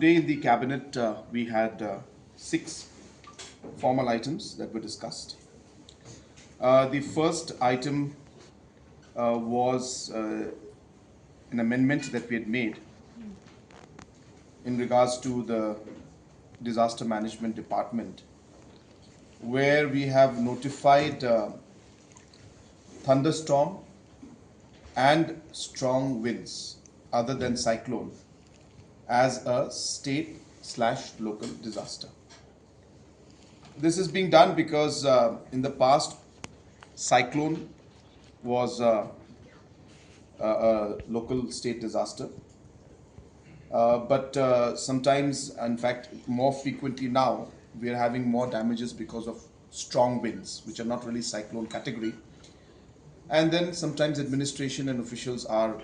Today in the cabinet, we had 6 formal items that were discussed. The first item was an amendment that we had made in regards to the disaster management department, where we have notified thunderstorm and strong winds other than cyclone as a state/local disaster. This is being done because in the past, cyclone was a local state disaster. But sometimes, in fact, more frequently now, we are having more damages because of strong winds, which are not really cyclone category. And then sometimes administration and officials are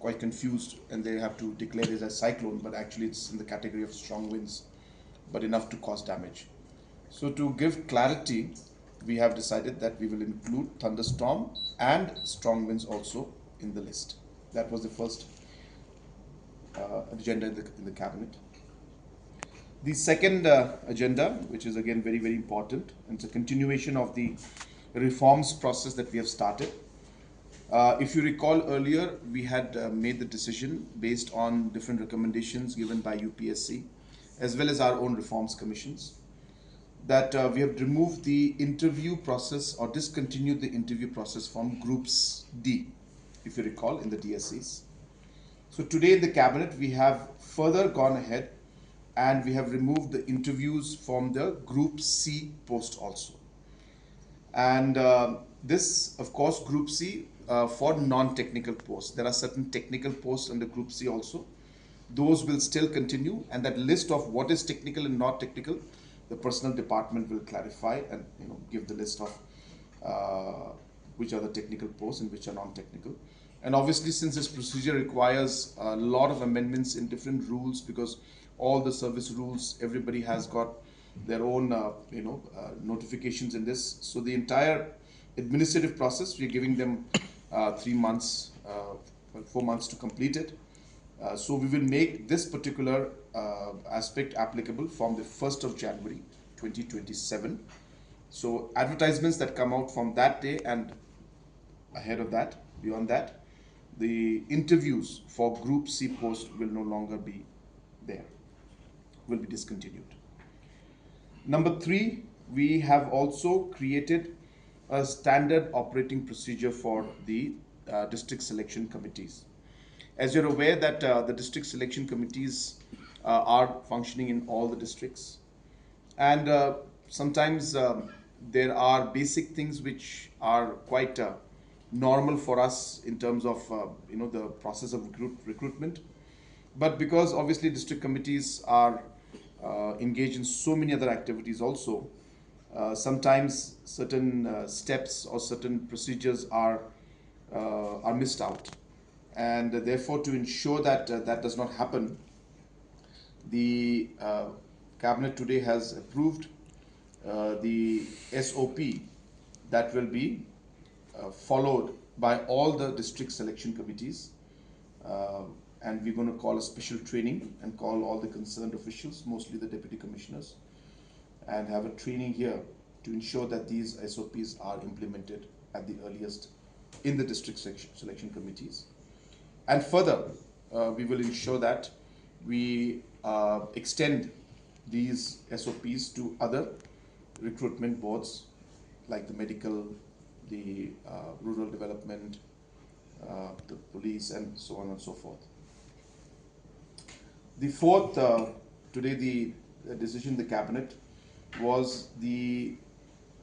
quite confused and they have to declare it as cyclone, but actually it's in the category of strong winds, but enough to cause damage. So to give clarity, we have decided that we will include thunderstorm and strong winds also in the list. That was the first agenda in the cabinet. The second agenda, which is again very, very important, and it's a continuation of the reforms process that we have started. If you recall earlier, we had made the decision based on different recommendations given by UPSC, as well as our own reforms commissions, that we have removed the interview process or discontinued the interview process from groups D, if you recall, in the DSCs. So today in the cabinet, we have further gone ahead and we have removed the interviews from the group C post also. And this, of course, group C for non-technical posts. There are certain technical posts under group C also. Those will still continue, and that list of what is technical and not technical, the personnel department will clarify and give the list of which are the technical posts and which are non-technical. And obviously, since this procedure requires a lot of amendments in different rules, because all the service rules, everybody has got their own notifications in this. So the entire administrative process, we're giving them 3 months, 4 months to complete it. So we will make this particular aspect applicable from the 1st of January 2027. So advertisements that come out from that day and ahead of that, beyond that, the interviews for Group C post will no longer be there, will be discontinued. Number 3, we have also created a standard operating procedure for the district selection committees. As you're aware that the district selection committees are functioning in all the districts, and sometimes there are basic things which are quite normal for us in terms of the process of recruitment. But because obviously district committees are engaged in so many other activities also, sometimes certain steps or certain procedures are missed out. And therefore, to ensure that that does not happen, the cabinet today has approved the SOP that will be followed by all the district selection committees. And we're going to call a special training and call all the concerned officials, mostly the deputy commissioners, and have a training here to ensure that these SOPs are implemented at the earliest in the district selection committees. And further, we will ensure that we extend these SOPs to other recruitment boards like the medical, the rural development, the police, and so on and so forth. The fourth, today the decision in the cabinet was the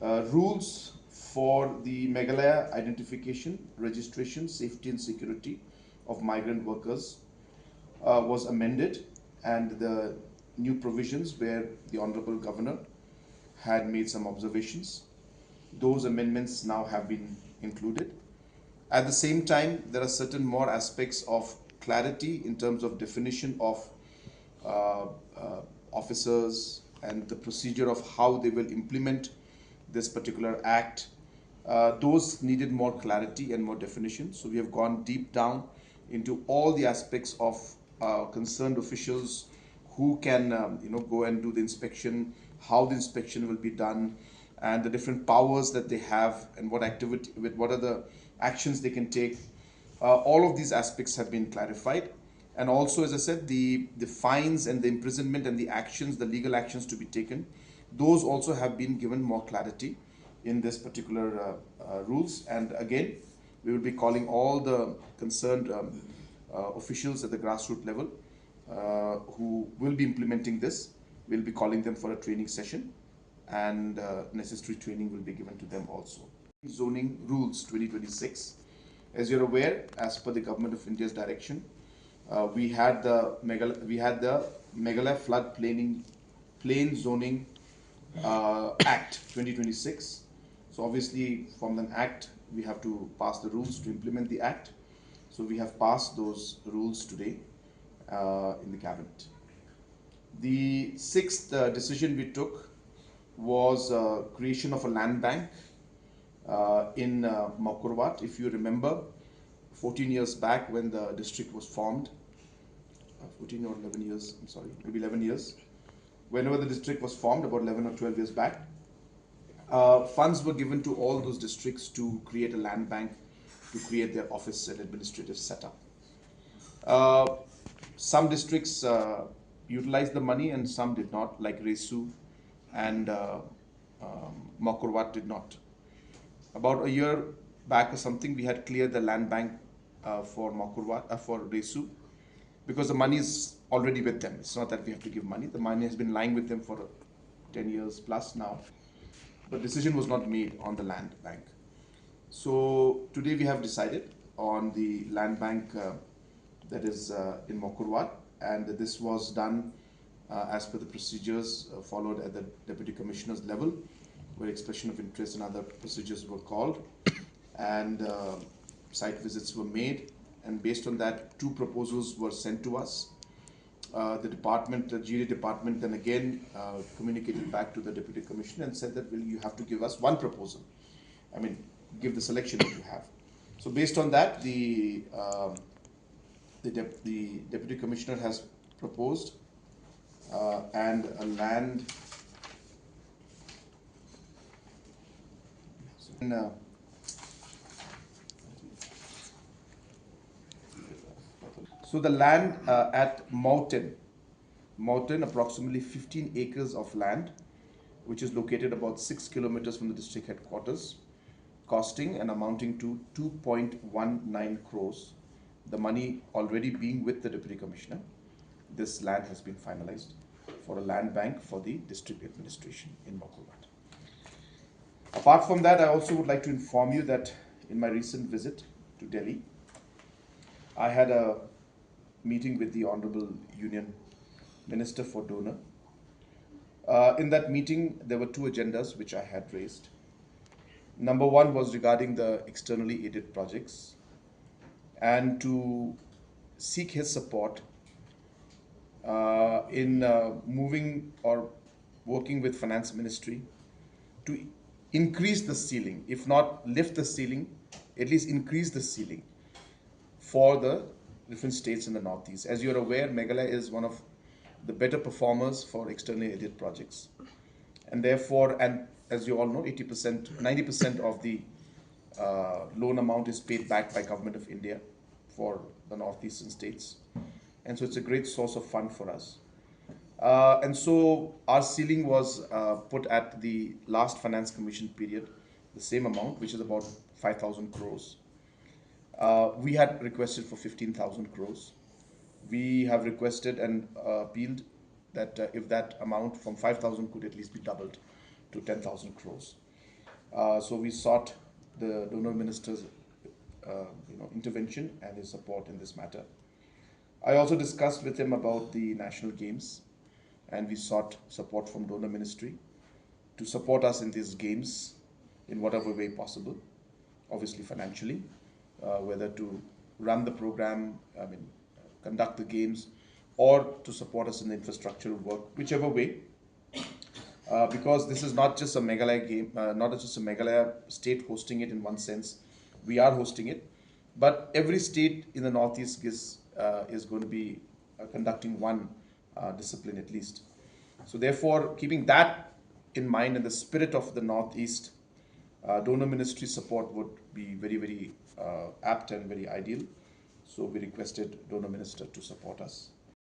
rules for the Meghalaya identification, registration, safety and security of migrant workers was amended, and the new provisions where the Honorable Governor had made some observations. Those amendments now have been included. At the same time, there are certain more aspects of clarity in terms of definition of officers and the procedure of how they will implement this particular act. Those needed more clarity and more definition. So we have gone deep down into all the aspects of concerned officials who can go and do the inspection, how the inspection will be done, and the different powers that they have, and what activity, with what are the actions they can take. All of these aspects have been clarified, and also, as I said, the fines and the imprisonment and the actions, the legal actions to be taken, those also have been given more clarity in this particular rules. And again, we will be calling all the concerned officials at the grassroots level who will be implementing this. We'll be calling them for a training session, and necessary training will be given to them also. Zoning rules 2026. As you're aware, as per the Government of India's direction, we had the Meghalaya Flood Plain Zoning Act 2026. So obviously, from an act, we have to pass the rules to implement the act. So we have passed those rules today in the cabinet. The sixth decision we took was creation of a land bank in Makurwat. If you remember, 14 years back when the district was formed, 14 or 11 years, I'm sorry, maybe 11 years, whenever the district was formed, about 11 or 12 years back, funds were given to all those districts to create a land bank, to create their office and administrative setup. Some districts utilized the money and some did not, like Resu and Makurwat did not. About a year back or something, we had cleared the land bank for Makurwat, for Resu, because the money is already with them. It's not that we have to give money. The money has been lying with them for 10 years plus now. But decision was not made on the land bank. So today we have decided on the land bank that is in Makurwat, and this was done as per the procedures followed at the Deputy Commissioner's level, where expression of interest and other procedures were called, and site visits were made, and based on that, 2 proposals were sent to us. The department, the GD department, then again communicated back to the Deputy Commissioner and said that, well, you have to give us 1 proposal. I mean, give the selection that you have. So based on that, the Deputy Commissioner has proposed and a land in, so the land at Mountain, approximately 15 acres of land, which is located about 6 kilometers from the district headquarters, costing and amounting to 2.19 crores. The money already being with the Deputy Commissioner. This land has been finalized for a land bank for the district administration in Makurwat. Apart from that, I also would like to inform you that in my recent visit to Delhi, I had a meeting with the Honorable Union Minister for Donor. In that meeting, there were 2 agendas which I had raised. Number 1 was regarding the externally aided projects, and to seek his support in moving or working with Finance Ministry to increase the ceiling, if not lift the ceiling, at least increase the ceiling for the different states in the Northeast. As you're aware, Meghalaya is one of the better performers for externally aided projects. And therefore, and as you all know, 80%, 90% of the loan amount is paid back by Government of India for the Northeastern states. And so it's a great source of fund for us. And so our ceiling was put at the last Finance Commission period, the same amount, which is about 5,000 crores. We had requested for 15,000 crores. We have requested and appealed that if that amount from 5,000 could at least be doubled to 10,000 crores. So we sought the donor minister's intervention and his support in this matter. I also discussed with him about the national games, and we sought support from donor ministry to support us in these games in whatever way possible, obviously financially, whether to run the program, conduct the games, or to support us in the infrastructural work, whichever way. Because this is not just a Meghalaya game, not just a Meghalaya state hosting it in one sense. We are hosting it, but every state in the Northeast is going to be conducting one discipline at least. So therefore, keeping that in mind in the spirit of the Northeast, donor ministry support would be very, very apt and very ideal. So we requested donor minister to support us.